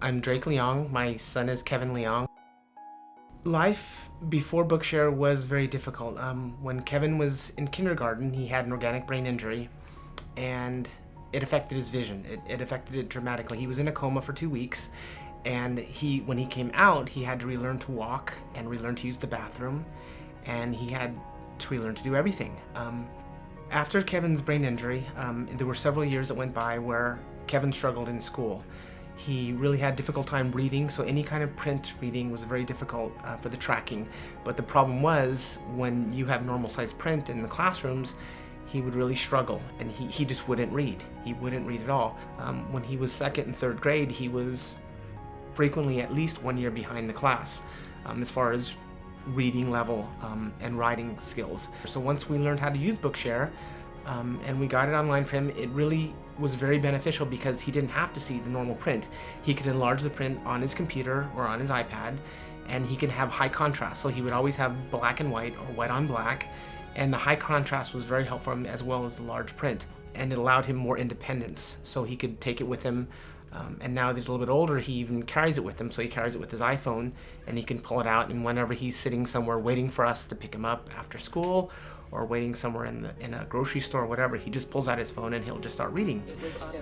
I'm Drake Leong. My son is Kevin Leong. Life before Bookshare was very difficult. When Kevin was in kindergarten, he had an organic brain injury, and it affected his vision. It affected it dramatically. He was in a coma for 2 weeks, and when he came out, he had to relearn to walk and relearn to use the bathroom, and he had to relearn to do everything. After Kevin's brain injury, there were several years that went by where Kevin struggled in school. He really had a difficult time reading, so any kind of print reading was very difficult for the tracking. But the problem was, when you have normal sized print in the classrooms, he would really struggle, and he just wouldn't read. He wouldn't read at all. When he was second and third grade, he was frequently at least 1 year behind the class as far as reading level and writing skills. So once we learned how to use Bookshare and we got it online for him, it really was very beneficial because he didn't have to see the normal print. He could enlarge the print on his computer or on his iPad, and he could have high contrast. So he would always have black and white or white on black, and the high contrast was very helpful for him, as well as the large print. And it allowed him more independence, so he could take it with him. And now that he's a little bit older, he even carries it with him. So he carries it with his iPhone, and he can pull it out, and whenever he's sitting somewhere waiting for us to pick him up after school, or waiting somewhere in a grocery store or whatever, he just pulls out his phone and he'll just start reading.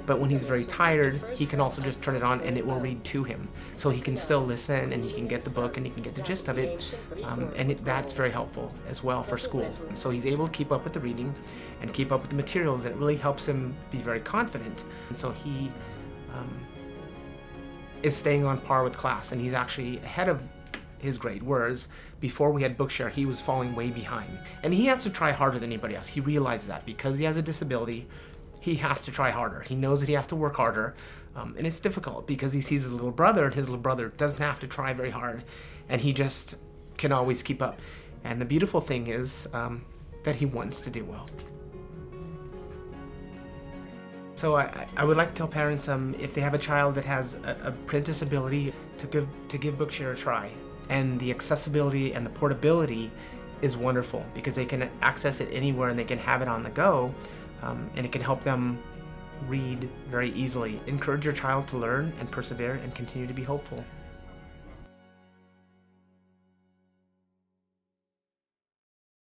But when he's very tired, he can also just turn it on and it will read to him. So he can still listen, and he can get the book, and he can get the gist of it. That's very helpful as well for school. So he's able to keep up with the reading and keep up with the materials, and it really helps him be very confident. And so he is staying on par with class, and he's actually ahead of his grade, whereas before we had Bookshare, he was falling way behind. And he has to try harder than anybody else. He realizes that because he has a disability, he has to try harder. He knows that he has to work harder, and it's difficult because he sees his little brother, and his little brother doesn't have to try very hard, and he just can always keep up. And the beautiful thing is that he wants to do well. So I would like to tell parents if they have a child that has a print disability to give Bookshare a try. And the accessibility and the portability is wonderful because they can access it anywhere and they can have it on the go, and it can help them read very easily. Encourage your child to learn and persevere and continue to be hopeful.